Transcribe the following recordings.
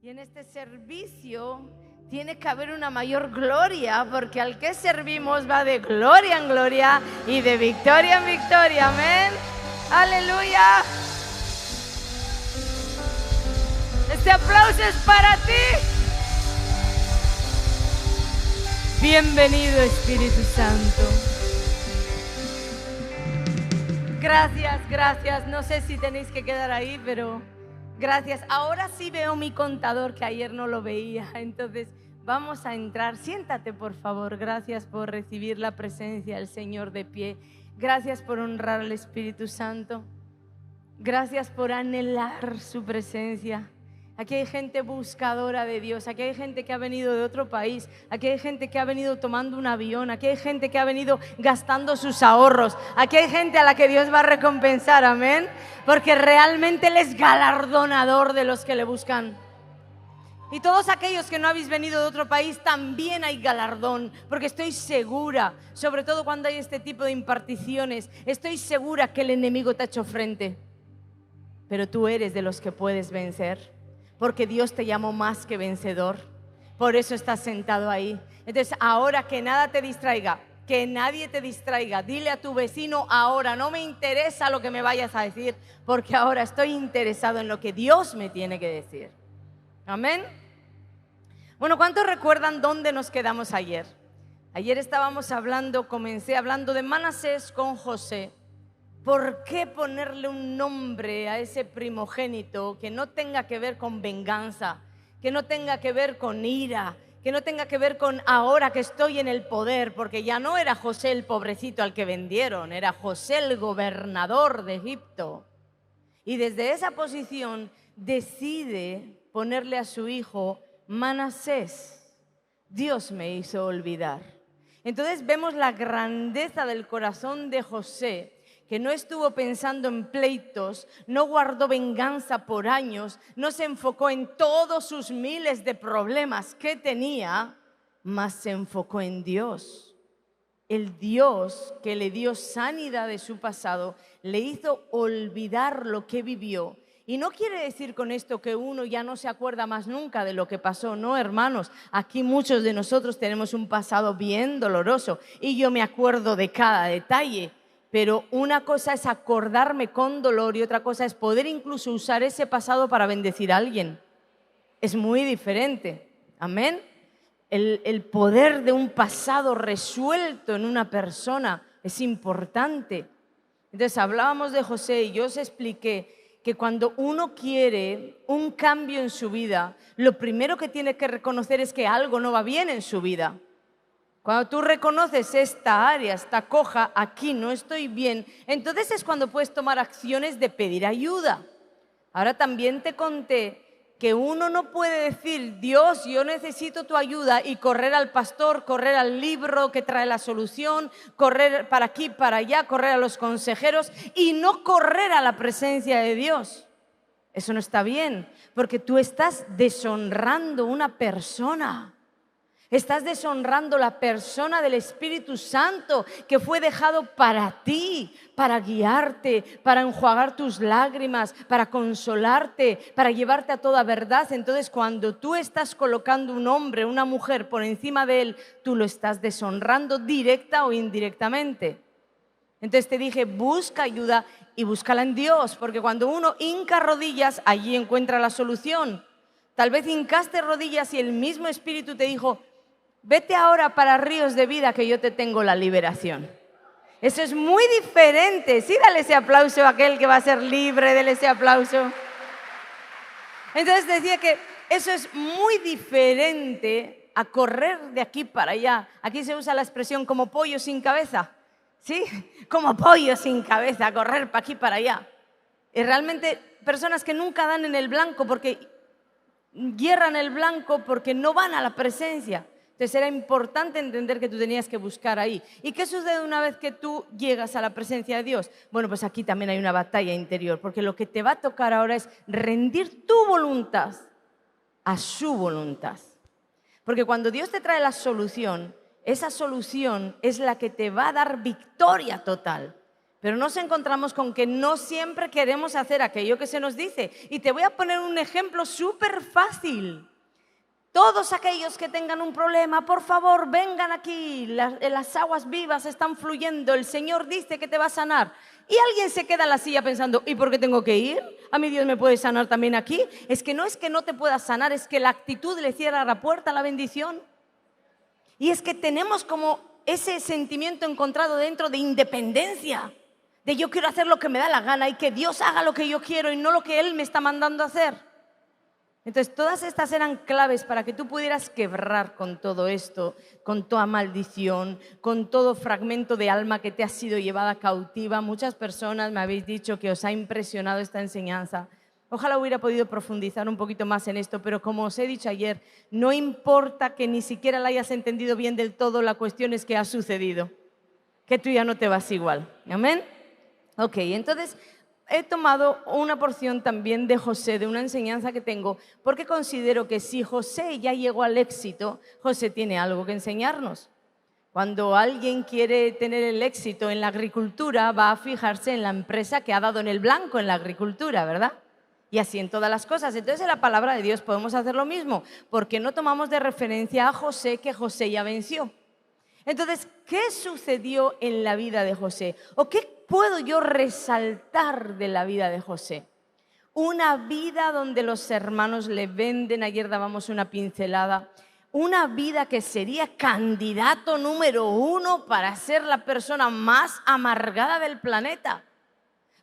Y en este servicio tiene que haber una mayor gloria, porque al que servimos va de gloria en gloria y de victoria en victoria. Amén. Aleluya. Este aplauso es para ti. Bienvenido, Espíritu Santo. Gracias, gracias. No sé si tenéis que quedar ahí, pero gracias. Ahora sí veo mi contador, que ayer no lo veía. Entonces vamos a entrar. Siéntate, por favor. Gracias por recibir la presencia del Señor de pie. Gracias por honrar al Espíritu Santo. Gracias por anhelar su presencia. Aquí hay gente buscadora de Dios, aquí hay gente que ha venido de otro país, aquí hay gente que ha venido tomando un avión, aquí hay gente que ha venido gastando sus ahorros, aquí hay gente a la que Dios va a recompensar, amén, porque realmente Él es galardonador de los que le buscan. Y todos aquellos que no habéis venido de otro país, también hay galardón, porque estoy segura, sobre todo cuando hay este tipo de imparticiones, estoy segura que el enemigo te ha hecho frente, pero tú eres de los que puedes vencer. Porque Dios te llamó más que vencedor. Por eso estás sentado ahí. Entonces ahora que nada te distraiga, que nadie te distraiga. Dile a tu vecino ahora, no me interesa lo que me vayas a decir, porque ahora estoy interesado en lo que Dios me tiene que decir. Amén. Bueno, ¿cuántos recuerdan dónde nos quedamos ayer? Ayer comencé hablando de Manasés con José. ¿Por qué ponerle un nombre a ese primogénito que no tenga que ver con venganza, que no tenga que ver con ira, que no tenga que ver con ahora que estoy en el poder? Porque ya no era José el pobrecito al que vendieron, era José el gobernador de Egipto. Y desde esa posición decide ponerle a su hijo Manasés. Dios me hizo olvidar. Entonces vemos la grandeza del corazón de José, que no estuvo pensando en pleitos, no guardó venganza por años, no se enfocó en todos sus miles de problemas que tenía, mas se enfocó en Dios. El Dios que le dio sanidad de su pasado, le hizo olvidar lo que vivió. Y no quiere decir con esto que uno ya no se acuerda más nunca de lo que pasó. No, hermanos, aquí muchos de nosotros tenemos un pasado bien doloroso y yo me acuerdo de cada detalle. Pero una cosa es acordarme con dolor y otra cosa es poder incluso usar ese pasado para bendecir a alguien. Es muy diferente. Amén. El poder de un pasado resuelto en una persona es importante. Entonces hablábamos de José y yo os expliqué que cuando uno quiere un cambio en su vida, lo primero que tiene que reconocer es que algo no va bien en su vida. Cuando tú reconoces esta área, esta coja, aquí no estoy bien, entonces es cuando puedes tomar acciones de pedir ayuda. Ahora también te conté que uno no puede decir, Dios, yo necesito tu ayuda, y correr al pastor, correr al libro que trae la solución, correr para aquí, para allá, correr a los consejeros y no correr a la presencia de Dios. Eso no está bien, porque tú estás deshonrando una persona. Estás deshonrando la persona del Espíritu Santo que fue dejado para ti, para guiarte, para enjuagar tus lágrimas, para consolarte, para llevarte a toda verdad. Entonces, cuando tú estás colocando un hombre, una mujer por encima de él, tú lo estás deshonrando directa o indirectamente. Entonces te dije, busca ayuda y búscala en Dios, porque cuando uno hinca rodillas, allí encuentra la solución. Tal vez hincaste rodillas y el mismo Espíritu te dijo, vete ahora para ríos de vida que yo te tengo la liberación. Eso es muy diferente. Sí, dale ese aplauso a aquel que va a ser libre, dale ese aplauso. Entonces decía que eso es muy diferente a correr de aquí para allá. Aquí se usa la expresión como pollo sin cabeza. ¿Sí? Como pollo sin cabeza, correr para aquí para allá. Y realmente personas que nunca dan en el blanco porque hierran el blanco porque no van a la presencia. Entonces era importante entender que tú tenías que buscar ahí. ¿Y qué sucede una vez que tú llegas a la presencia de Dios? Bueno, pues aquí también hay una batalla interior, porque lo que te va a tocar ahora es rendir tu voluntad a su voluntad. Porque cuando Dios te trae la solución, esa solución es la que te va a dar victoria total. Pero nos encontramos con que no siempre queremos hacer aquello que se nos dice. Y te voy a poner un ejemplo súper fácil. Todos aquellos que tengan un problema, por favor, vengan aquí. Las aguas vivas están fluyendo. El Señor dice que te va a sanar. Y alguien se queda en la silla pensando, ¿y por qué tengo que ir? ¿A mí Dios me puede sanar también aquí? Es que no te pueda sanar, es que la actitud le cierra la puerta a la bendición. Y es que tenemos como ese sentimiento encontrado dentro de independencia. De yo quiero hacer lo que me da la gana y que Dios haga lo que yo quiero y no lo que Él me está mandando a hacer. Entonces, todas estas eran claves para que tú pudieras quebrar con todo esto, con toda maldición, con todo fragmento de alma que te ha sido llevada cautiva. Muchas personas me habéis dicho que os ha impresionado esta enseñanza. Ojalá hubiera podido profundizar un poquito más en esto, pero como os he dicho ayer, no importa que ni siquiera la hayas entendido bien del todo, la cuestión es que ha sucedido, que tú ya no te vas igual. ¿Amén? Ok, entonces he tomado una porción también de José, de una enseñanza que tengo, porque considero que si José ya llegó al éxito, José tiene algo que enseñarnos. Cuando alguien quiere tener el éxito en la agricultura, va a fijarse en la empresa que ha dado en el blanco en la agricultura, ¿verdad? Y así en todas las cosas. Entonces en la palabra de Dios podemos hacer lo mismo, porque no tomamos de referencia a José, que José ya venció. Entonces, ¿qué sucedió en la vida de José? ¿O qué puedo yo resaltar de la vida de José? Una vida donde los hermanos le venden, ayer dábamos una pincelada, una vida que sería candidato número 1 para ser la persona más amargada del planeta,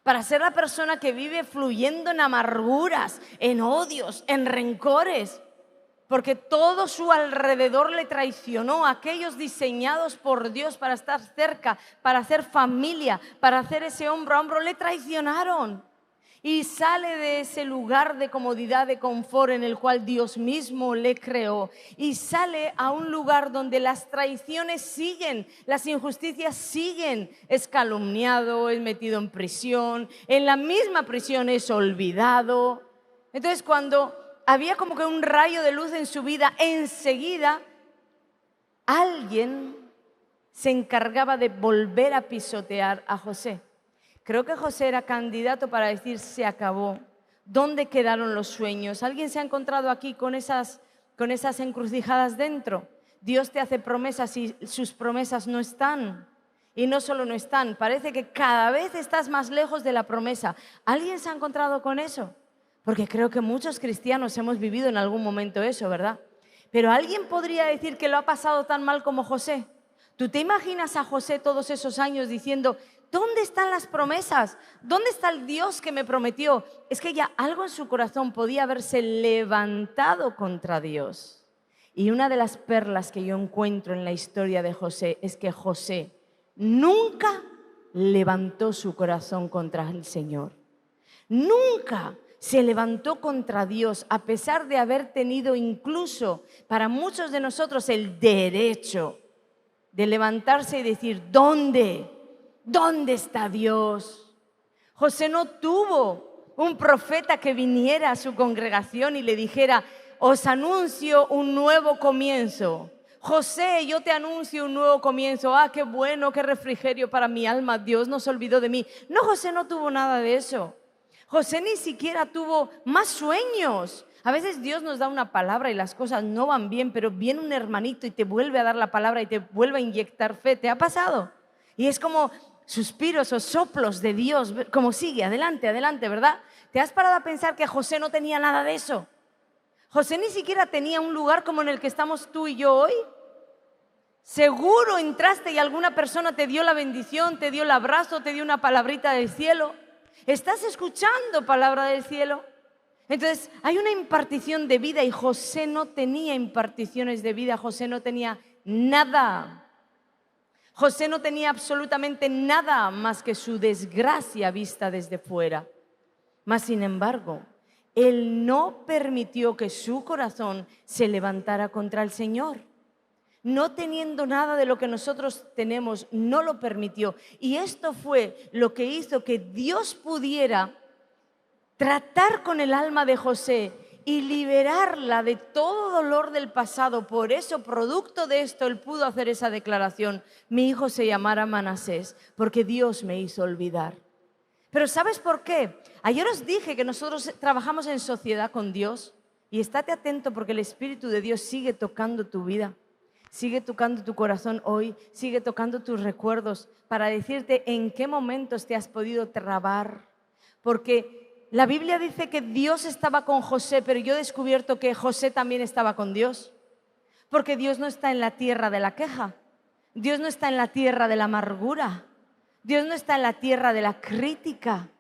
para ser la persona que vive fluyendo en amarguras, en odios, en rencores. Porque todo su alrededor le traicionó, aquellos diseñados por Dios para estar cerca, para hacer familia, para hacer ese hombro a hombro, le traicionaron. Y sale de ese lugar de comodidad, de confort en el cual Dios mismo le creó. Y sale a un lugar donde las traiciones siguen, las injusticias siguen. Es calumniado, es metido en prisión, en la misma prisión es olvidado. Entonces cuando había como que un rayo de luz en su vida, enseguida alguien se encargaba de volver a pisotear a José. Creo que José era candidato para decir, se acabó. ¿Dónde quedaron los sueños? ¿Alguien se ha encontrado aquí con esas encrucijadas dentro? Dios te hace promesas y sus promesas no están. Y no solo no están, parece que cada vez estás más lejos de la promesa. ¿Alguien se ha encontrado con eso? Porque creo que muchos cristianos hemos vivido en algún momento eso, ¿verdad? Pero ¿alguien podría decir que lo ha pasado tan mal como José? ¿Tú te imaginas a José todos esos años diciendo, ¿dónde están las promesas? ¿Dónde está el Dios que me prometió? Es que ya algo en su corazón podía haberse levantado contra Dios. Y una de las perlas que yo encuentro en la historia de José es que José nunca levantó su corazón contra el Señor. Nunca se levantó contra Dios, a pesar de haber tenido incluso para muchos de nosotros el derecho de levantarse y decir, ¿dónde está Dios? José no tuvo un profeta que viniera a su congregación y le dijera, os anuncio un nuevo comienzo. José, yo te anuncio un nuevo comienzo. Ah, qué bueno, qué refrigerio para mi alma. Dios no se olvidó de mí. No, José no tuvo nada de eso. José ni siquiera tuvo más sueños. A veces Dios nos da una palabra y las cosas no van bien, pero viene un hermanito y te vuelve a dar la palabra y te vuelve a inyectar fe. ¿Te ha pasado? Y es como suspiros o soplos de Dios, como sigue, adelante, adelante, ¿verdad? ¿Te has parado a pensar que José no tenía nada de eso? José ni siquiera tenía un lugar como en el que estamos tú y yo hoy. Seguro entraste y alguna persona te dio la bendición, te dio el abrazo, te dio una palabrita del cielo. ¿Estás escuchando palabra del cielo? Entonces hay una impartición de vida y José no tenía imparticiones de vida, José no tenía nada. José no tenía absolutamente nada más que su desgracia vista desde fuera. Mas sin embargo, él no permitió que su corazón se levantara contra el Señor. No teniendo nada de lo que nosotros tenemos, no lo permitió. Y esto fue lo que hizo que Dios pudiera tratar con el alma de José y liberarla de todo dolor del pasado. Por eso, producto de esto, él pudo hacer esa declaración: mi hijo se llamará Manasés, porque Dios me hizo olvidar. Pero ¿sabes por qué? Ayer os dije que nosotros trabajamos en sociedad con Dios, y estate atento porque el Espíritu de Dios sigue tocando tu vida, sigue tocando tu corazón hoy, sigue tocando tus recuerdos para decirte en qué momentos te has podido trabar. Porque la Biblia dice que Dios estaba con José, pero yo he descubierto que José también estaba con Dios. Porque Dios no está en la tierra de la queja, Dios no está en la tierra de la amargura, Dios no está en la tierra de la crítica,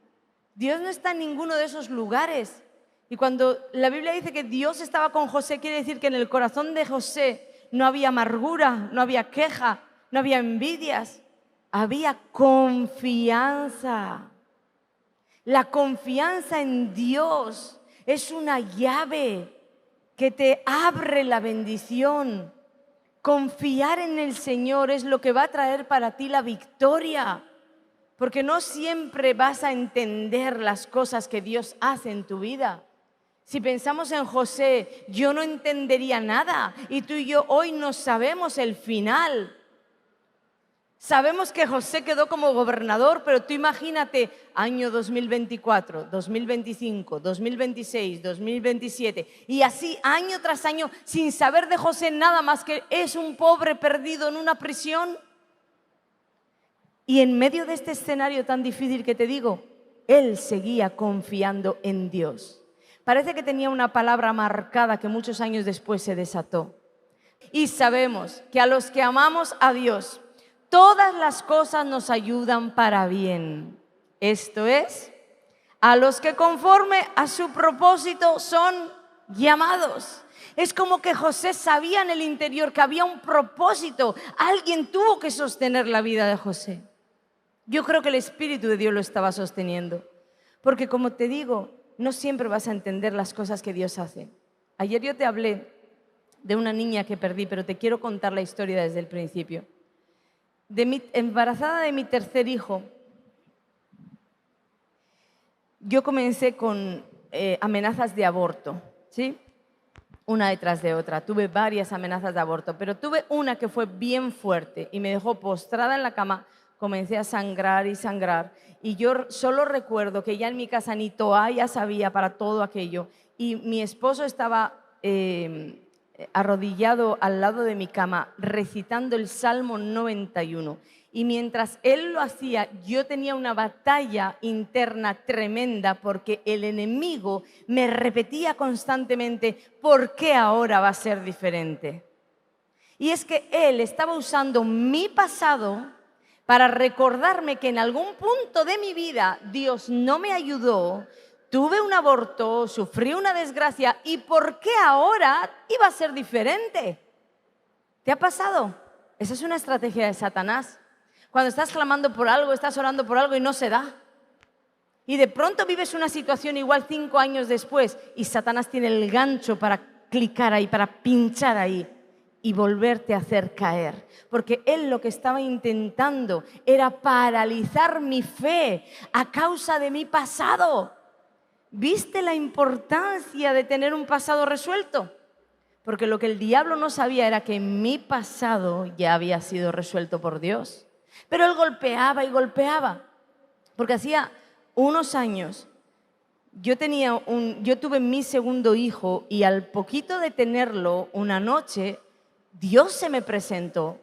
Dios no está en ninguno de esos lugares. Y cuando la Biblia dice que Dios estaba con José, quiere decir que en el corazón de José no había amargura, no había queja, no había envidias, había confianza. La confianza en Dios es una llave que te abre la bendición. Confiar en el Señor es lo que va a traer para ti la victoria, porque no siempre vas a entender las cosas que Dios hace en tu vida. Si pensamos en José, yo no entendería nada, y tú y yo hoy no sabemos el final. Sabemos que José quedó como gobernador, pero tú imagínate año 2024, 2025, 2026, 2027 y así año tras año sin saber de José nada más que es un pobre perdido en una prisión. Y en medio de este escenario tan difícil que te digo, él seguía confiando en Dios. Parece que tenía una palabra marcada que muchos años después se desató. Y sabemos que a los que amamos a Dios, todas las cosas nos ayudan para bien. Esto es, a los que conforme a su propósito son llamados. Es como que José sabía en el interior que había un propósito. Alguien tuvo que sostener la vida de José. Yo creo que el Espíritu de Dios lo estaba sosteniendo. Porque como te digo, no siempre vas a entender las cosas que Dios hace. Ayer yo te hablé de una niña que perdí, pero te quiero contar la historia desde el principio. Embarazada de mi tercer hijo, yo comencé con amenazas de aborto, ¿sí? Una detrás de otra. Tuve varias amenazas de aborto, pero tuve una que fue bien fuerte y me dejó postrada en la cama. Comencé a sangrar y sangrar, y yo solo recuerdo que ya en mi casa ni toallas había para todo aquello, y mi esposo estaba arrodillado al lado de mi cama recitando el Salmo 91, y mientras él lo hacía yo tenía una batalla interna tremenda porque el enemigo me repetía constantemente: ¿por qué ahora va a ser diferente? Y es que él estaba usando mi pasado para recordarme que en algún punto de mi vida Dios no me ayudó, tuve un aborto, sufrí una desgracia, ¿y por qué ahora iba a ser diferente? ¿Te ha pasado? Esa es una estrategia de Satanás. Cuando estás clamando por algo, estás orando por algo y no se da. Y de pronto vives una situación igual 5 años después y Satanás tiene el gancho para clicar ahí, para pinchar ahí y volverte a hacer caer. Porque él lo que estaba intentando era paralizar mi fe a causa de mi pasado. ¿Viste la importancia de tener un pasado resuelto? Porque lo que el diablo no sabía era que mi pasado ya había sido resuelto por Dios. Pero él golpeaba y golpeaba. Porque hacía unos años yo tuve mi segundo hijo y al poquito de tenerlo, una noche, Dios se me presentó.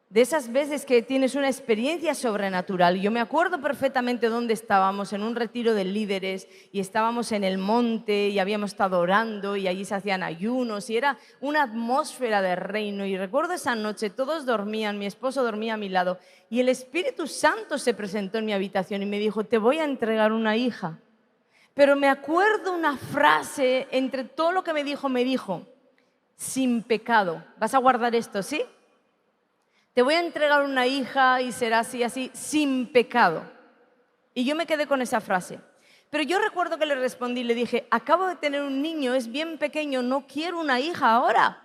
De esas veces que tienes una experiencia sobrenatural. Yo me acuerdo perfectamente dónde estábamos, en un retiro de líderes, y estábamos en el monte y habíamos estado orando y allí se hacían ayunos y era una atmósfera de reino. Y recuerdo esa noche, todos dormían, mi esposo dormía a mi lado y el Espíritu Santo se presentó en mi habitación y me dijo: te voy a entregar una hija. Pero me acuerdo una frase, entre todo lo que me dijo, sin pecado. ¿Vas a guardar esto, sí? Te voy a entregar una hija y será así, así, sin pecado. Y yo me quedé con esa frase. Pero yo recuerdo que le respondí, le dije: acabo de tener un niño, es bien pequeño, no quiero una hija ahora.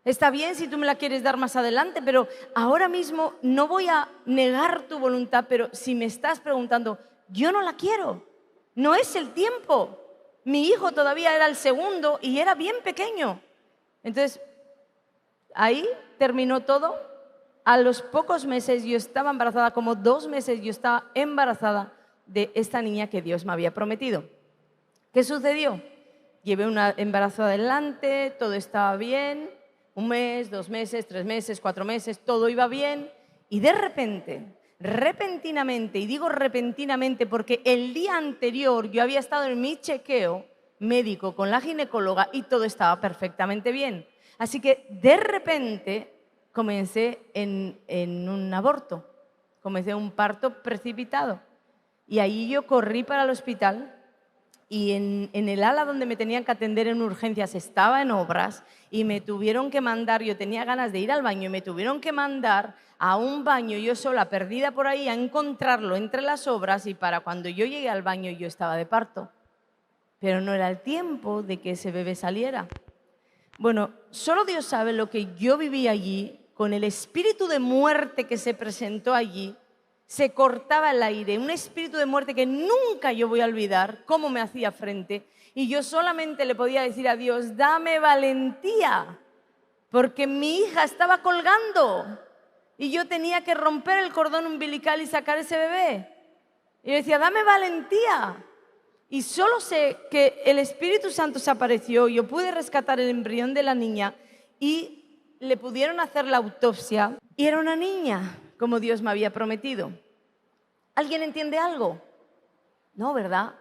Está bien si tú me la quieres dar más adelante, pero ahora mismo no voy a negar tu voluntad, pero si me estás preguntando, yo no la quiero, no es el tiempo. Mi hijo todavía era el segundo y era bien pequeño. Entonces, ahí terminó todo. A los pocos meses yo estaba embarazada, como 2 meses yo estaba embarazada de esta niña que Dios me había prometido. ¿Qué sucedió? Llevé un embarazo adelante, todo estaba bien, 1 mes, 2 meses, 3 meses, 4 meses, todo iba bien y de repente, repentinamente, y digo repentinamente porque el día anterior yo había estado en mi chequeo médico con la ginecóloga y todo estaba perfectamente bien. Así que de repente comencé en un aborto, comencé un parto precipitado y ahí yo corrí para el hospital. Y en el ala donde me tenían que atender en urgencias estaba en obras y me tuvieron que mandar, yo tenía ganas de ir al baño y me tuvieron que mandar a un baño yo sola, perdida por ahí, a encontrarlo entre las obras y para cuando yo llegué al baño yo estaba de parto. Pero no era el tiempo de que ese bebé saliera. Bueno, solo Dios sabe lo que yo viví allí, con el espíritu de muerte que se presentó allí. Se cortaba el aire, un espíritu de muerte que nunca yo voy a olvidar cómo me hacía frente. Y yo solamente le podía decir a Dios, dame valentía, porque mi hija estaba colgando y yo tenía que romper el cordón umbilical y sacar ese bebé. Y yo decía, dame valentía. Y solo sé que el Espíritu Santo se apareció, yo pude rescatar el embrión de la niña y le pudieron hacer la autopsia y era una niña, como Dios me había prometido. ¿Alguien entiende algo? No, ¿verdad?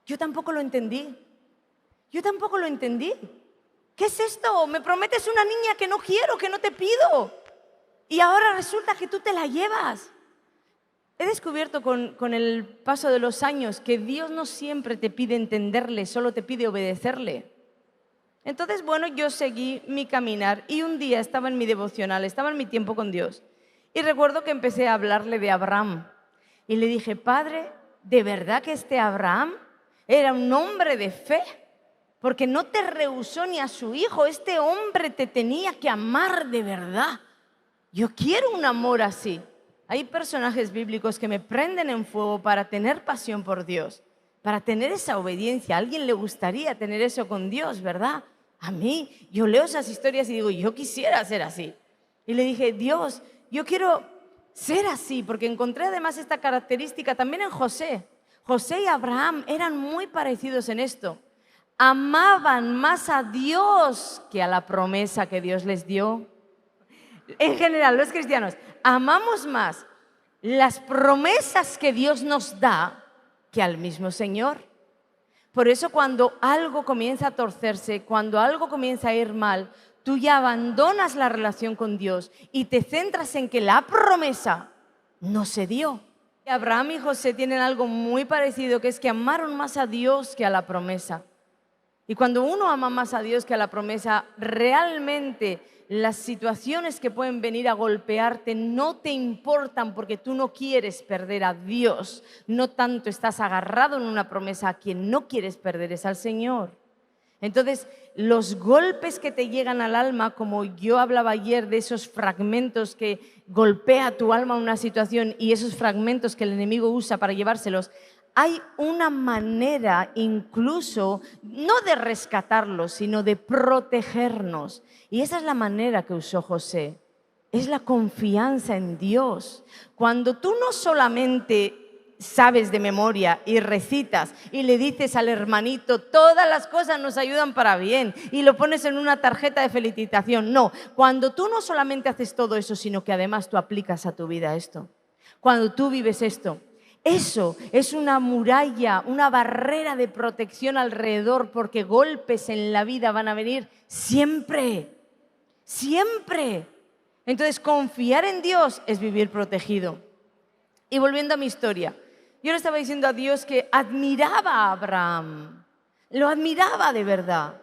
Yo tampoco lo entendí. Yo tampoco lo entendí. ¿Qué es esto? Me prometes una niña que no quiero, que no te pido. Y ahora resulta que tú te la llevas. He descubierto con el paso de los años que Dios no siempre te pide entenderle, solo te pide obedecerle. Entonces, bueno, yo seguí mi caminar y un día estaba en mi devocional, estaba en mi tiempo con Dios. Y recuerdo que empecé a hablarle de Abraham. Y le dije, Padre, ¿de verdad que este Abraham era un hombre de fe? Porque no te rehusó ni a su hijo. Este hombre te tenía que amar de verdad. Yo quiero un amor así. Hay personajes bíblicos que me prenden en fuego para tener pasión por Dios, para tener esa obediencia. A alguien le gustaría tener eso con Dios, ¿verdad? A mí, yo leo esas historias y digo, yo quisiera ser así. Y le dije, Dios, yo quiero ser así, porque encontré además esta característica también en José. José y Abraham eran muy parecidos en esto. Amaban más a Dios que a la promesa que Dios les dio. En general, los cristianos amamos más las promesas que Dios nos da que al mismo Señor. Por eso cuando algo comienza a torcerse, cuando algo comienza a ir mal, tú ya abandonas la relación con Dios y te centras en que la promesa no se dio. Abraham y José tienen algo muy parecido, que es que amaron más a Dios que a la promesa. Y cuando uno ama más a Dios que a la promesa, realmente las situaciones que pueden venir a golpearte no te importan porque tú no quieres perder a Dios. No tanto estás agarrado en una promesa, a quien no quieres perder es al Señor. Entonces, los golpes que te llegan al alma, como yo hablaba ayer de esos fragmentos que golpea tu alma una situación y esos fragmentos que el enemigo usa para llevárselos, hay una manera incluso, no de rescatarlos, sino de protegernos. Y esa es la manera que usó José. Es la confianza en Dios. Cuando tú no solamente sabes de memoria y recitas y le dices al hermanito, todas las cosas nos ayudan para bien y lo pones en una tarjeta de felicitación. No, cuando tú no solamente haces todo eso, sino que además tú aplicas a tu vida esto. Cuando tú vives esto, eso es una muralla, una barrera de protección alrededor, porque golpes en la vida van a venir siempre, siempre. Entonces, confiar en Dios es vivir protegido. Y volviendo a mi historia, yo le estaba diciendo a Dios que admiraba a Abraham, lo admiraba de verdad.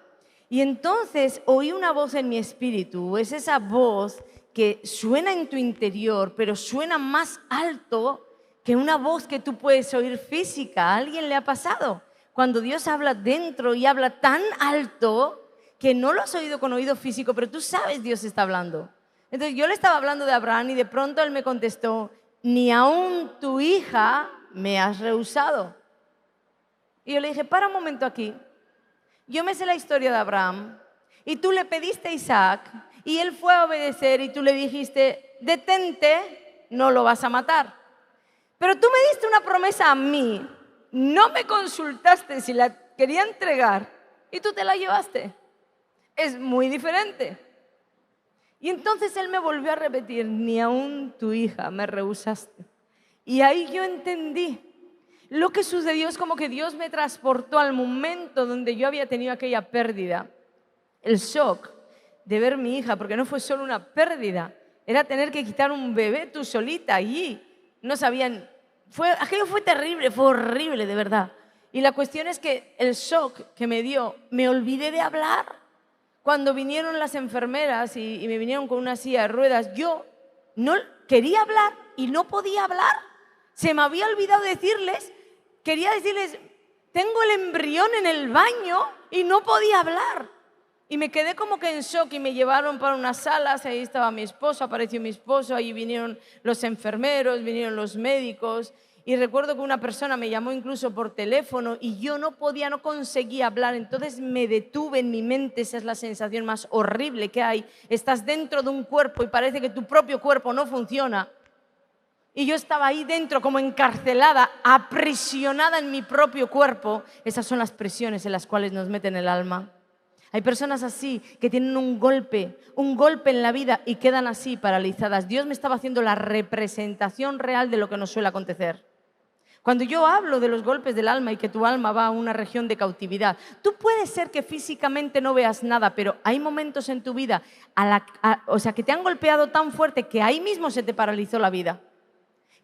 Y entonces oí una voz en mi espíritu, es esa voz que suena en tu interior, pero suena más alto que una voz que tú puedes oír física. ¿A alguien le ha pasado? Cuando Dios habla dentro y habla tan alto que no lo has oído con oído físico, pero tú sabes Dios está hablando. Entonces yo le estaba hablando de Abraham y de pronto él me contestó, ni aún tu hija me has rehusado. Y yo le dije, para un momento aquí. Yo me sé la historia de Abraham y tú le pediste a Isaac y él fue a obedecer y tú le dijiste, detente, no lo vas a matar. Pero tú me diste una promesa a mí, no me consultaste si la quería entregar y tú te la llevaste. Es muy diferente. Y entonces él me volvió a repetir, ni aún tu hija me rehusaste. Y ahí yo entendí. Lo que sucedió es como que Dios me transportó al momento donde yo había tenido aquella pérdida. El shock de ver a mi hija, porque no fue solo una pérdida, era tener que quitar un bebé tú solita allí. No sabían, aquello fue terrible, fue horrible de verdad. Y la cuestión es que el shock que me dio, me olvidé de hablar. Cuando vinieron las enfermeras y me vinieron con una silla de ruedas, yo no quería hablar y no podía hablar. Se me había olvidado decirles, quería decirles, tengo el embrión en el baño y no podía hablar. Y me quedé como que en shock y me llevaron para unas salas, ahí estaba mi esposo, apareció mi esposo, ahí vinieron los enfermeros, vinieron los médicos. Y recuerdo que una persona me llamó incluso por teléfono y yo no conseguía hablar. Entonces me detuve en mi mente, esa es la sensación más horrible que hay. Estás dentro de un cuerpo y parece que tu propio cuerpo no funciona. Y yo estaba ahí dentro como encarcelada, aprisionada en mi propio cuerpo. Esas son las prisiones en las cuales nos meten el alma. Hay personas así que tienen un golpe en la vida y quedan así paralizadas. Dios me estaba haciendo la representación real de lo que nos suele acontecer. Cuando yo hablo de los golpes del alma y que tu alma va a una región de cautividad, tú puedes ser que físicamente no veas nada, pero hay momentos en tu vida que te han golpeado tan fuerte que ahí mismo se te paralizó la vida.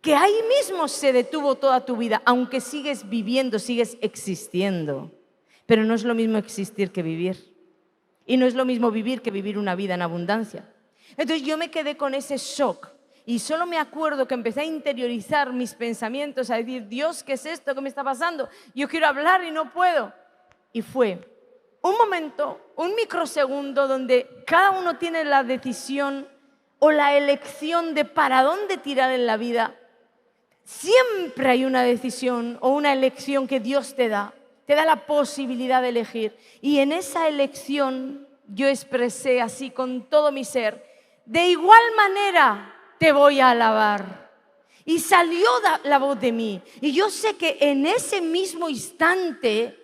Que ahí mismo se detuvo toda tu vida, aunque sigues viviendo, sigues existiendo. Pero no es lo mismo existir que vivir. Y no es lo mismo vivir que vivir una vida en abundancia. Entonces yo me quedé con ese shock. Y solo me acuerdo que empecé a interiorizar mis pensamientos, a decir, Dios, ¿qué es esto? ¿Qué me está pasando? Yo quiero hablar y no puedo. Y fue un momento, un microsegundo donde cada uno tiene la decisión o la elección de para dónde tirar en la vida. Siempre hay una decisión o una elección que Dios te da la posibilidad de elegir. Y en esa elección yo expresé así con todo mi ser, de igual manera te voy a alabar. Y salió la voz de mí. Y yo sé que en ese mismo instante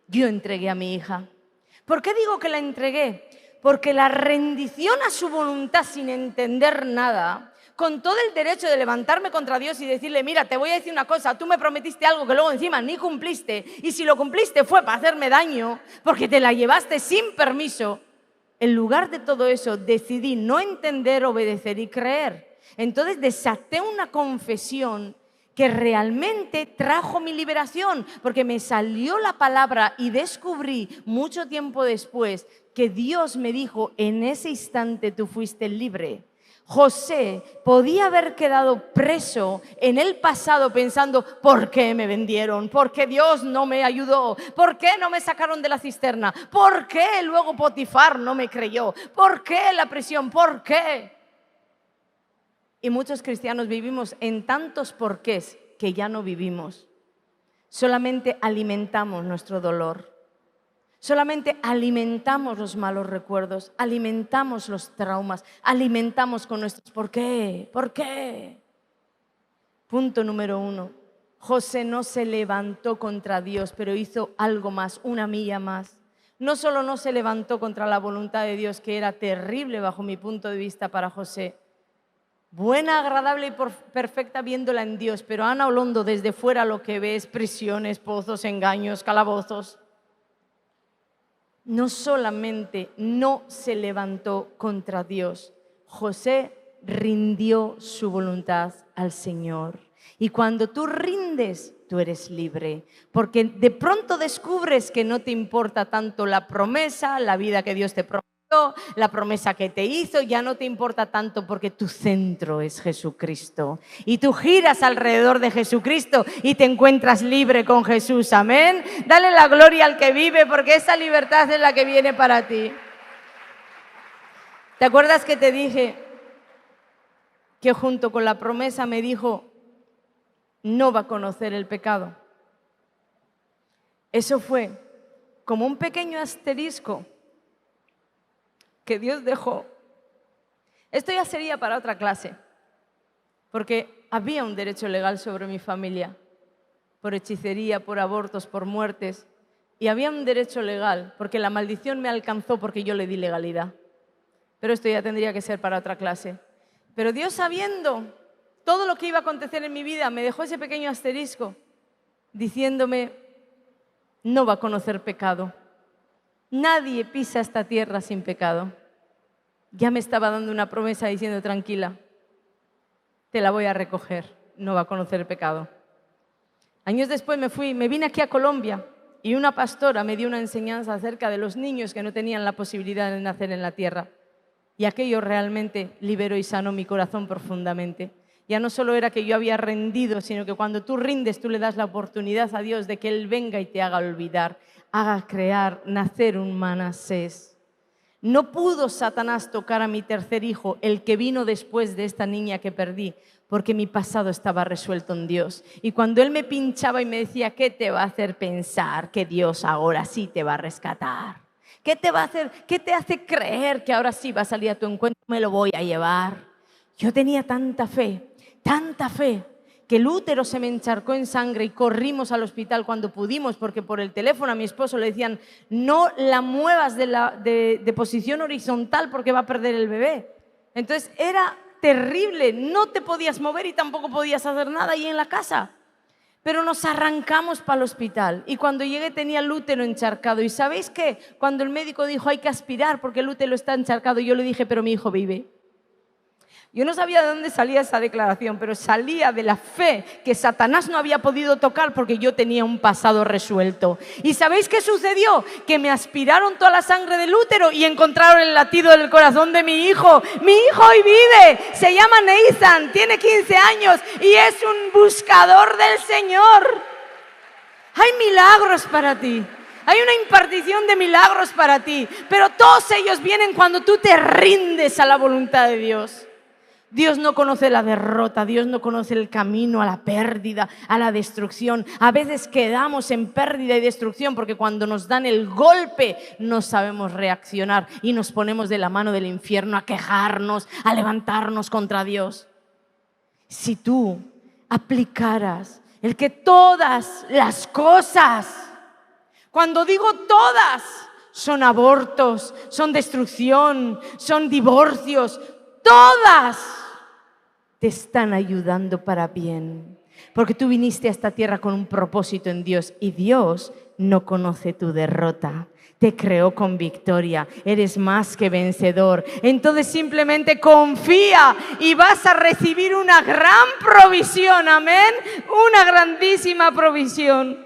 yo entregué a mi hija. ¿Por qué digo que la entregué? Porque la rendición a su voluntad sin entender nada, con todo el derecho de levantarme contra Dios y decirle, mira, te voy a decir una cosa, tú me prometiste algo que luego encima ni cumpliste, y si lo cumpliste fue para hacerme daño, porque te la llevaste sin permiso. En lugar de todo eso, decidí no entender, obedecer y creer. Entonces desaté una confesión que realmente trajo mi liberación, porque me salió la palabra y descubrí mucho tiempo después que Dios me dijo, en ese instante tú fuiste libre. José podía haber quedado preso en el pasado pensando, ¿por qué me vendieron? ¿Por qué Dios no me ayudó? ¿Por qué no me sacaron de la cisterna? ¿Por qué luego Potifar no me creyó? ¿Por qué la prisión? ¿Por qué? Y muchos cristianos vivimos en tantos porqués que ya no vivimos. Solamente alimentamos nuestro dolor. Solamente alimentamos los malos recuerdos, alimentamos los traumas, alimentamos con nuestros ¿por qué? ¿Por qué? Punto número 1. José no se levantó contra Dios, pero hizo algo más, una milla más. No solo no se levantó contra la voluntad de Dios, que era terrible bajo mi punto de vista para José. Buena, agradable y perfecta viéndola en Dios, pero Ana Olondo desde fuera lo que ve es prisiones, pozos, engaños, calabozos. No solamente no se levantó contra Dios, José rindió su voluntad al Señor. Y cuando tú rindes, tú eres libre, porque de pronto descubres que no te importa tanto la promesa, la vida que Dios te prometió, la promesa que te hizo, ya no te importa tanto porque tu centro es Jesucristo. Y tú giras alrededor de Jesucristo y te encuentras libre con Jesús. Amén. Dale la gloria al que vive, porque esa libertad es la que viene para ti. ¿Te acuerdas que te dije que junto con la promesa me dijo, no va a conocer el pecado? Eso fue como un pequeño asterisco que Dios dejó. Esto ya sería para otra clase, porque había un derecho legal sobre mi familia, por hechicería, por abortos, por muertes, y había un derecho legal, porque la maldición me alcanzó porque yo le di legalidad. Pero esto ya tendría que ser para otra clase. Pero Dios, sabiendo todo lo que iba a acontecer en mi vida, me dejó ese pequeño asterisco, diciéndome: no va a conocer pecado. Nadie pisa esta tierra sin pecado. Ya me estaba dando una promesa diciendo: tranquila, te la voy a recoger, no va a conocer pecado. Años después me vine aquí a Colombia y una pastora me dio una enseñanza acerca de los niños que no tenían la posibilidad de nacer en la tierra. Y aquello realmente liberó y sanó mi corazón profundamente. Ya no solo era que yo había rendido, sino que cuando tú rindes, tú le das la oportunidad a Dios de que Él venga y te haga olvidar, haga crear, nacer un Manasés. No pudo Satanás tocar a mi tercer hijo, el que vino después de esta niña que perdí, porque mi pasado estaba resuelto en Dios. Y cuando Él me pinchaba y me decía: ¿qué te va a hacer pensar que Dios ahora sí te va a rescatar? ¿Qué te va a hacer? ¿Qué te hace creer que ahora sí va a salir a tu encuentro? Me lo voy a llevar. Yo tenía tanta fe, que el útero se me encharcó en sangre y corrimos al hospital cuando pudimos, porque por el teléfono a mi esposo le decían: no la muevas de posición horizontal porque va a perder el bebé. Entonces era terrible, no te podías mover y tampoco podías hacer nada ahí en la casa. Pero nos arrancamos para el hospital y cuando llegué tenía el útero encharcado. ¿Y sabéis qué? Cuando el médico dijo: hay que aspirar porque el útero está encharcado, yo le dije: pero mi hijo vive. Yo no sabía de dónde salía esa declaración, pero salía de la fe que Satanás no había podido tocar porque yo tenía un pasado resuelto. ¿Y sabéis qué sucedió? Que me aspiraron toda la sangre del útero y encontraron el latido del corazón de mi hijo. Mi hijo hoy vive, se llama Nathan, tiene 15 años y es un buscador del Señor. Hay milagros para ti. Hay una impartición de milagros para ti, pero todos ellos vienen cuando tú te rindes a la voluntad de Dios. Dios no conoce la derrota, Dios no conoce el camino a la pérdida, a la destrucción. A veces quedamos en pérdida y destrucción porque cuando nos dan el golpe no sabemos reaccionar y nos ponemos de la mano del infierno a quejarnos, a levantarnos contra Dios. Si tú aplicaras el que todas las cosas, cuando digo todas, son abortos, son destrucción, son divorcios, todas te están ayudando para bien, porque tú viniste a esta tierra con un propósito en Dios y Dios no conoce tu derrota. Te creó con victoria, eres más que vencedor. Entonces simplemente confía y vas a recibir una gran provisión, amén, una grandísima provisión.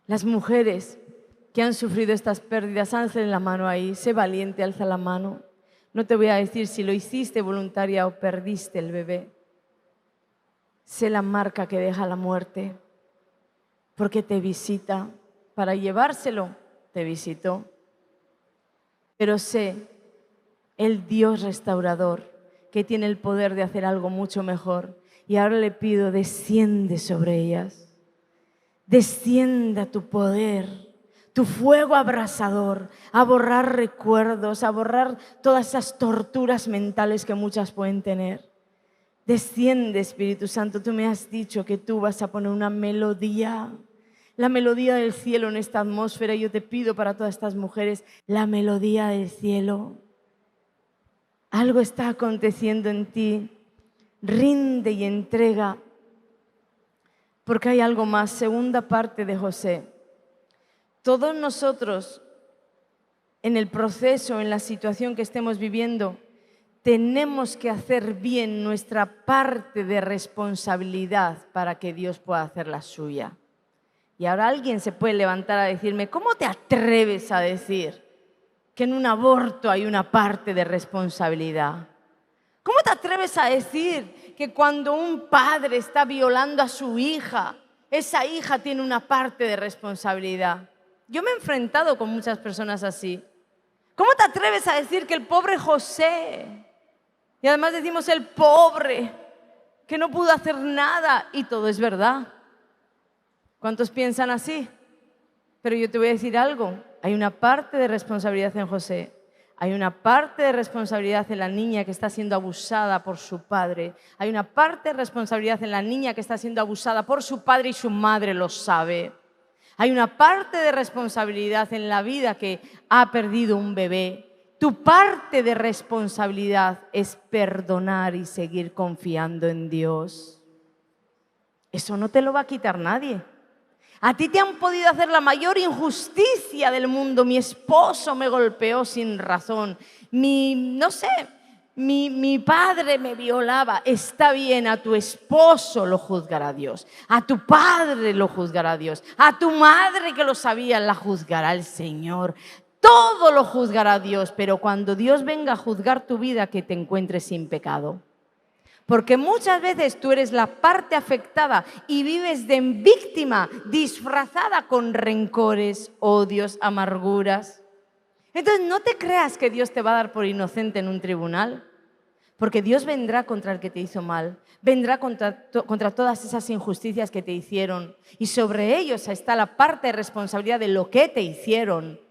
Las mujeres que han sufrido estas pérdidas, alcen la mano ahí, sé valiente, alza la mano. No te voy a decir si lo hiciste voluntaria o perdiste el bebé. Sé la marca que deja la muerte, porque te visita. Para llevárselo, te visitó. Pero sé el Dios restaurador que tiene el poder de hacer algo mucho mejor. Y ahora le pido: desciende sobre ellas. Descienda tu poder, tu fuego abrasador, a borrar recuerdos, a borrar todas esas torturas mentales que muchas pueden tener. Desciende, Espíritu Santo. Tú me has dicho que tú vas a poner una melodía, la melodía del cielo en esta atmósfera. Y yo te pido para todas estas mujeres, la melodía del cielo. Algo está aconteciendo en ti. Rinde y entrega, porque hay algo más. Segunda parte de José. Todos nosotros, en el proceso, en la situación que estemos viviendo, tenemos que hacer bien nuestra parte de responsabilidad para que Dios pueda hacer la suya. Y ahora alguien se puede levantar a decirme: ¿cómo te atreves a decir que en un aborto hay una parte de responsabilidad? ¿Cómo te atreves a decir que cuando un padre está violando a su hija, esa hija tiene una parte de responsabilidad? Yo me he enfrentado con muchas personas así. ¿Cómo te atreves a decir que el pobre José, y además decimos el pobre, que no pudo hacer nada y todo es verdad. ¿Cuántos piensan así? Pero yo te voy a decir algo, hay una parte de responsabilidad en José. Hay una parte de responsabilidad en la niña que está siendo abusada por su padre. Hay una parte de responsabilidad en la niña que está siendo abusada por su padre y su madre lo sabe. Hay una parte de responsabilidad en la vida que ha perdido un bebé. Tu parte de responsabilidad es perdonar y seguir confiando en Dios. Eso no te lo va a quitar nadie. A ti te han podido hacer la mayor injusticia del mundo. Mi esposo me golpeó sin razón. Mi padre me violaba. Está bien, a tu esposo lo juzgará Dios. A tu padre lo juzgará Dios. A tu madre que lo sabía la juzgará el Señor. Todo lo juzgará Dios, pero cuando Dios venga a juzgar tu vida, que te encuentres sin pecado. Porque muchas veces tú eres la parte afectada y vives de víctima, disfrazada con rencores, odios, amarguras. Entonces no te creas que Dios te va a dar por inocente en un tribunal, porque Dios vendrá contra el que te hizo mal, vendrá contra todas esas injusticias que te hicieron, y sobre ellos está la parte de responsabilidad de lo que te hicieron,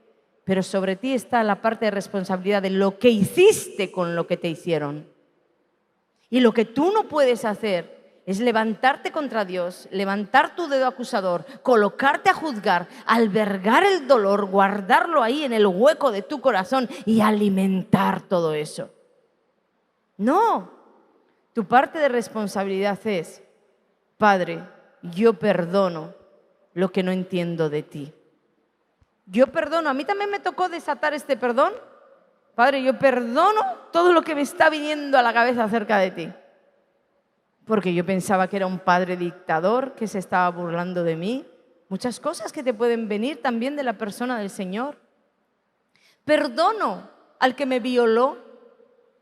pero sobre ti está la parte de responsabilidad de lo que hiciste con lo que te hicieron. Y lo que tú no puedes hacer es levantarte contra Dios, levantar tu dedo acusador, colocarte a juzgar, albergar el dolor, guardarlo ahí en el hueco de tu corazón y alimentar todo eso. No, tu parte de responsabilidad es: Padre, yo perdono lo que no entiendo de ti. Yo perdono, a mí también me tocó desatar este perdón. Padre, yo perdono todo lo que me está viniendo a la cabeza acerca de ti. Porque yo pensaba que era un padre dictador que se estaba burlando de mí. Muchas cosas que te pueden venir también de la persona del Señor. Perdono al que me violó.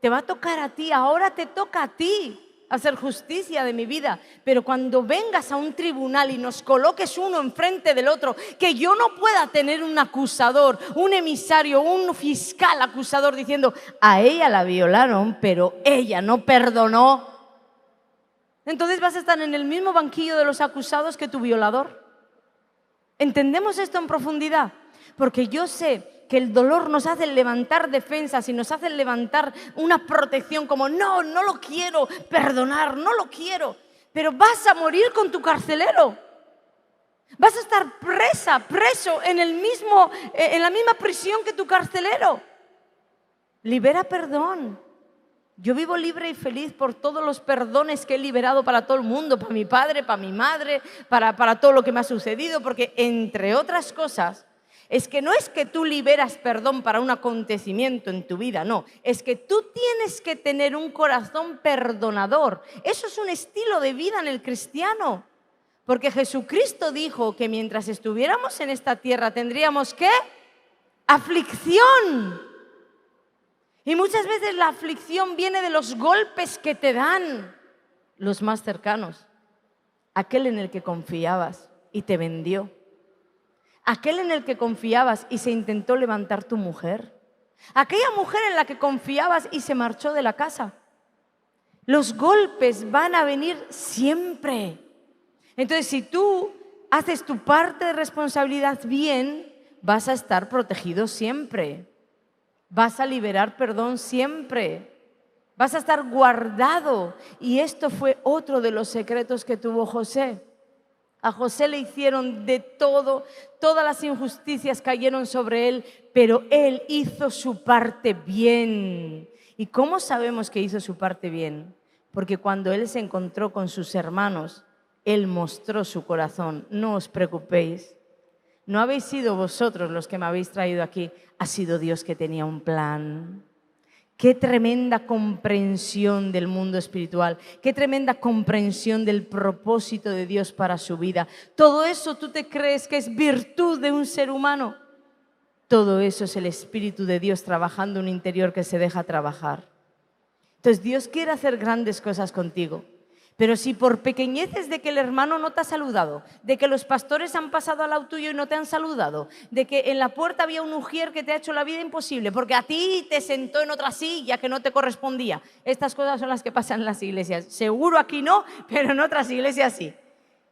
Te va a tocar a ti, ahora te toca a ti hacer justicia de mi vida. Pero cuando vengas a un tribunal y nos coloques uno enfrente del otro, que yo no pueda tener un acusador, un emisario, un fiscal acusador diciendo: a ella la violaron, pero ella no perdonó. Entonces vas a estar en el mismo banquillo de los acusados que tu violador. ¿Entendemos esto en profundidad? Porque yo sé que el dolor nos hace levantar defensas y nos hace levantar una protección como: no lo quiero perdonar, no lo quiero. Pero vas a morir con tu carcelero. Vas a estar preso en la misma prisión que tu carcelero. Libera perdón. Yo vivo libre y feliz por todos los perdones que he liberado para todo el mundo, para mi padre, para mi madre, para todo lo que me ha sucedido, porque entre otras cosas, es que no es que tú liberas perdón para un acontecimiento en tu vida, no. Es que tú tienes que tener un corazón perdonador. Eso es un estilo de vida en el cristiano. Porque Jesucristo dijo que mientras estuviéramos en esta tierra tendríamos ¿qué? Aflicción. Y muchas veces la aflicción viene de los golpes que te dan los más cercanos. Aquel en el que confiabas y te vendió. Aquel en el que confiabas y se intentó levantar tu mujer. Aquella mujer en la que confiabas y se marchó de la casa. Los golpes van a venir siempre. Entonces, si tú haces tu parte de responsabilidad bien, vas a estar protegido siempre. Vas a liberar perdón siempre. Vas a estar guardado. Y esto fue otro de los secretos que tuvo José. A José le hicieron de todo, todas las injusticias cayeron sobre él, pero él hizo su parte bien. ¿Y cómo sabemos que hizo su parte bien? Porque cuando él se encontró con sus hermanos, él mostró su corazón. No os preocupéis. No habéis sido vosotros los que me habéis traído aquí, ha sido Dios que tenía un plan. Qué tremenda comprensión del mundo espiritual, qué tremenda comprensión del propósito de Dios para su vida. Todo eso tú te crees que es virtud de un ser humano. Todo eso es el Espíritu de Dios trabajando en un interior que se deja trabajar. Entonces Dios quiere hacer grandes cosas contigo, Pero si por pequeñeces de que el hermano no te ha saludado, de que los pastores han pasado al lado tuyo y no te han saludado, de que en la puerta había un ujier que te ha hecho la vida imposible porque a ti te sentó en otra silla que no te correspondía. Estas cosas son las que pasan en las iglesias. Seguro aquí no, pero en otras iglesias sí.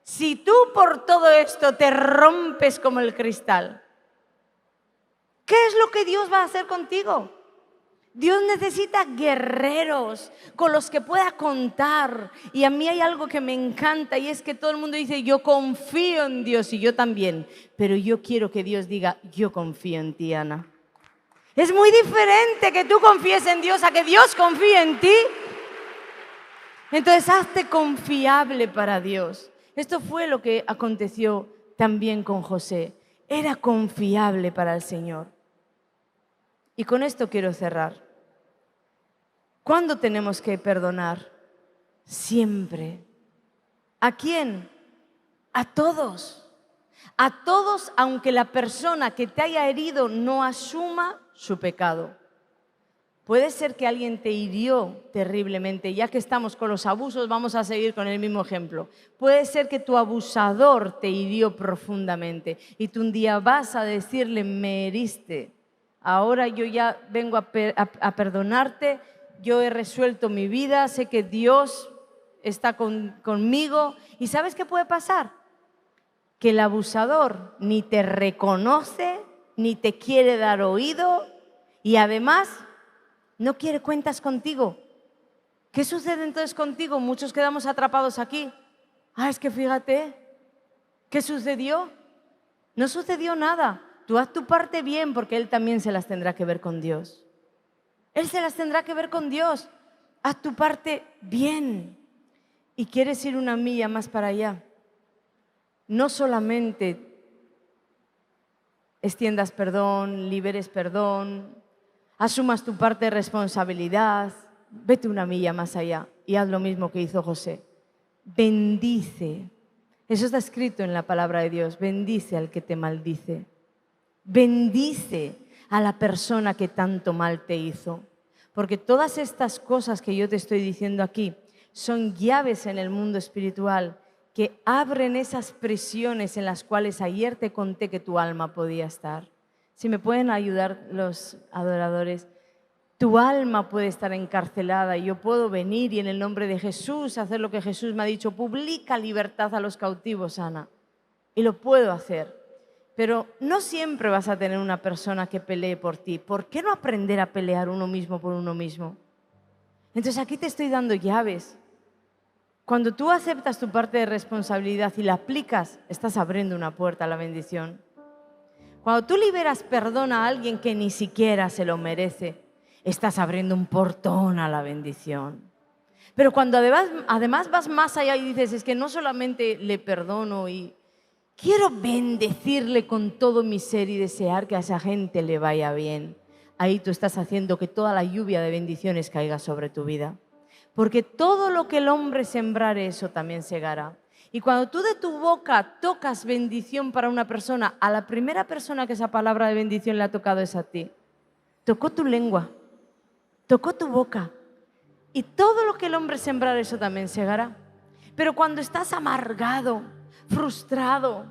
Si tú por todo esto te rompes como el cristal, ¿qué es lo que Dios va a hacer contigo? Dios necesita guerreros con los que pueda contar. Y a mí hay algo que me encanta y es que todo el mundo dice, yo confío en Dios, y yo también. Pero yo quiero que Dios diga, yo confío en ti, Ana. Es muy diferente que tú confíes en Dios a que Dios confíe en ti. Entonces, hazte confiable para Dios. Esto fue lo que aconteció también con José. Era confiable para el Señor. Y con esto quiero cerrar. ¿Cuándo tenemos que perdonar? Siempre. ¿A quién? A todos. A todos, aunque la persona que te haya herido no asuma su pecado. Puede ser que alguien te hirió terriblemente. Ya que estamos con los abusos, vamos a seguir con el mismo ejemplo. Puede ser que tu abusador te hirió profundamente y tú un día vas a decirle, me heriste. Ahora yo ya vengo a perdonarte, yo he resuelto mi vida, sé que Dios está conmigo. ¿Y sabes qué puede pasar? Que el abusador ni te reconoce, ni te quiere dar oído y además no quiere cuentas contigo. ¿Qué sucede entonces contigo? Muchos quedamos atrapados aquí. Es que fíjate, ¿qué sucedió? No sucedió nada. Tú haz tu parte bien porque Él también se las tendrá que ver con Dios. Él se las tendrá que ver con Dios. Haz tu parte bien. Y quieres ir una milla más para allá. No solamente extiendas perdón, liberes perdón, asumas tu parte de responsabilidad. Vete una milla más allá y haz lo mismo que hizo José. Bendice. Eso está escrito en la palabra de Dios. Bendice al que te maldice. Bendice a la persona que tanto mal te hizo. Porque todas estas cosas que yo te estoy diciendo aquí son llaves en el mundo espiritual que abren esas prisiones en las cuales ayer te conté que tu alma podía estar. Si me pueden ayudar los adoradores, tu alma puede estar encarcelada y yo puedo venir y en el nombre de Jesús hacer lo que Jesús me ha dicho, publica libertad a los cautivos, Ana. Y lo puedo hacer. Pero no siempre vas a tener una persona que pelee por ti. ¿Por qué no aprender a pelear uno mismo por uno mismo? Entonces aquí te estoy dando llaves. Cuando tú aceptas tu parte de responsabilidad y la aplicas, estás abriendo una puerta a la bendición. Cuando tú liberas perdón a alguien que ni siquiera se lo merece, estás abriendo un portón a la bendición. Pero cuando además vas más allá y dices, es que no solamente le perdono y quiero bendecirle con todo mi ser y desear que a esa gente le vaya bien. Ahí tú estás haciendo que toda la lluvia de bendiciones caiga sobre tu vida. Porque todo lo que el hombre sembrare, eso también segará. Y cuando tú de tu boca tocas bendición para una persona, a la primera persona que esa palabra de bendición le ha tocado es a ti. Tocó tu lengua, tocó tu boca. Y todo lo que el hombre sembrare, eso también segará. Pero cuando estás amargado, frustrado,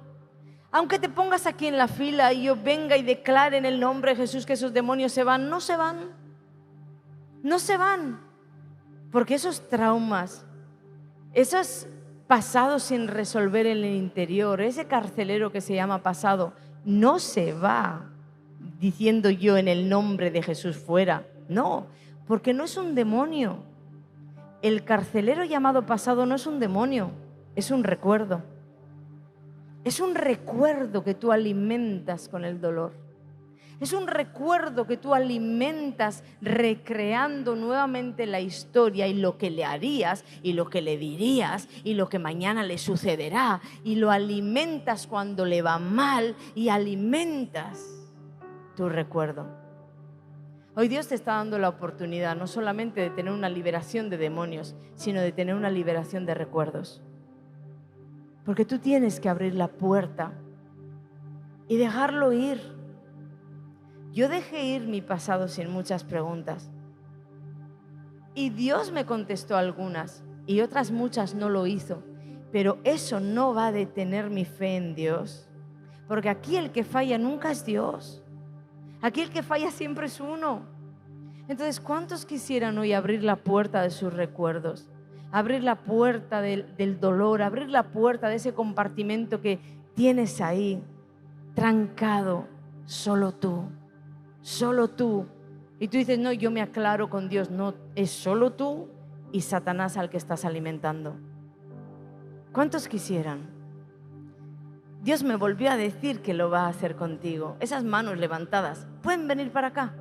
aunque te pongas aquí en la fila y yo venga y declare en el nombre de Jesús que esos demonios se van, no se van. No se van. Porque esos traumas, esos pasados sin resolver en el interior, ese carcelero que se llama pasado, no se va diciendo yo en el nombre de Jesús fuera. No, porque no es un demonio. El carcelero llamado pasado no es un demonio, es un recuerdo. Es un recuerdo que tú alimentas con el dolor. Es un recuerdo que tú alimentas recreando nuevamente la historia y lo que le harías y lo que le dirías y lo que mañana le sucederá. Y lo alimentas cuando le va mal y alimentas tu recuerdo. Hoy Dios te está dando la oportunidad no solamente de tener una liberación de demonios, sino de tener una liberación de recuerdos. Porque tú tienes que abrir la puerta y dejarlo ir. Yo dejé ir mi pasado sin muchas preguntas. Y Dios me contestó algunas. y otras muchas no lo hizo. Pero eso no va a detener mi fe en Dios, porque aquí el que falla nunca es Dios. Aquí el que falla siempre es uno. Entonces, ¿cuántos quisieran hoy abrir la puerta de sus recuerdos? Abrir la puerta del dolor, abrir la puerta de ese compartimento que tienes ahí, trancado, solo tú, solo tú. Y tú dices, no, yo me aclaro con Dios. No, es solo tú y Satanás al que estás alimentando. ¿Cuántos quisieran? Dios me volvió a decir que lo va a hacer contigo. Esas manos levantadas, ¿pueden venir para acá?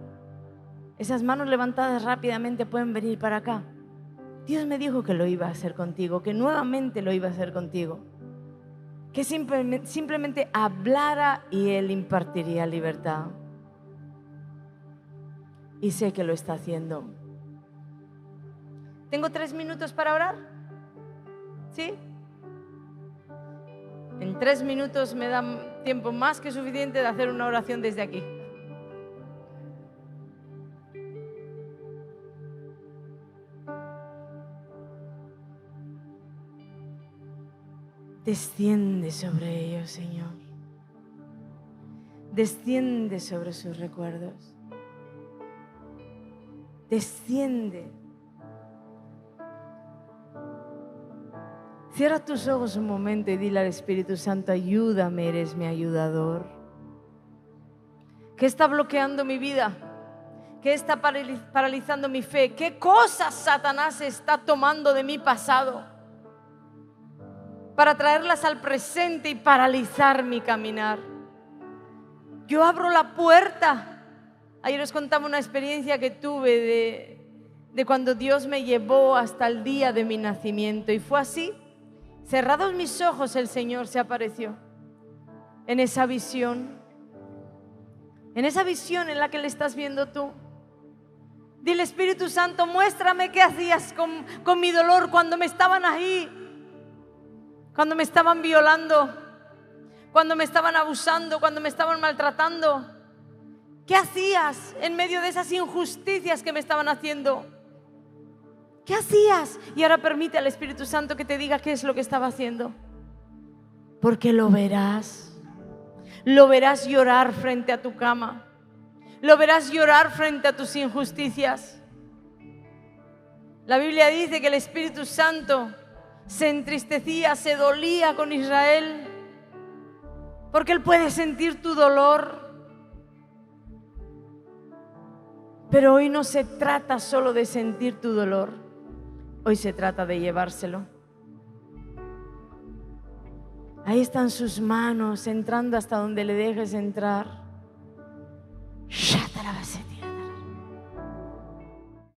Esas manos levantadas rápidamente pueden venir para acá. Dios me dijo que lo iba a hacer contigo, que nuevamente lo iba a hacer contigo. Que simplemente hablara y Él impartiría libertad. Y sé que lo está haciendo. ¿Tengo 3 minutos para orar? ¿Sí? En 3 minutos me da tiempo más que suficiente de hacer una oración desde aquí. Desciende sobre ellos, Señor. Desciende sobre sus recuerdos. Desciende. Cierra tus ojos un momento y dile al Espíritu Santo, ayúdame, eres mi ayudador. ¿Qué está bloqueando mi vida? ¿Qué está paralizando mi fe? ¿Qué cosas Satanás está tomando de mi pasado para traerlas al presente y paralizar mi caminar? Yo abro la puerta. Ayer os contaba una experiencia que tuve de cuando Dios me llevó hasta el día de mi nacimiento. Y fue así. Cerrados mis ojos, el Señor se apareció en esa visión. En esa visión en la que le estás viendo tú. Dile, Espíritu Santo, muéstrame qué hacías con mi dolor cuando me estaban ahí. Cuando me estaban violando, cuando me estaban abusando, cuando me estaban maltratando. ¿Qué hacías en medio de esas injusticias que me estaban haciendo? ¿Qué hacías? Y ahora permite al Espíritu Santo que te diga qué es lo que estaba haciendo. Porque lo verás. Lo verás llorar frente a tu cama. Lo verás llorar frente a tus injusticias. La Biblia dice que el Espíritu Santo se entristecía, se dolía con Israel, porque Él puede sentir tu dolor. Pero hoy no se trata solo de sentir tu dolor, hoy se trata de llevárselo. Ahí están sus manos entrando hasta donde le dejes entrar.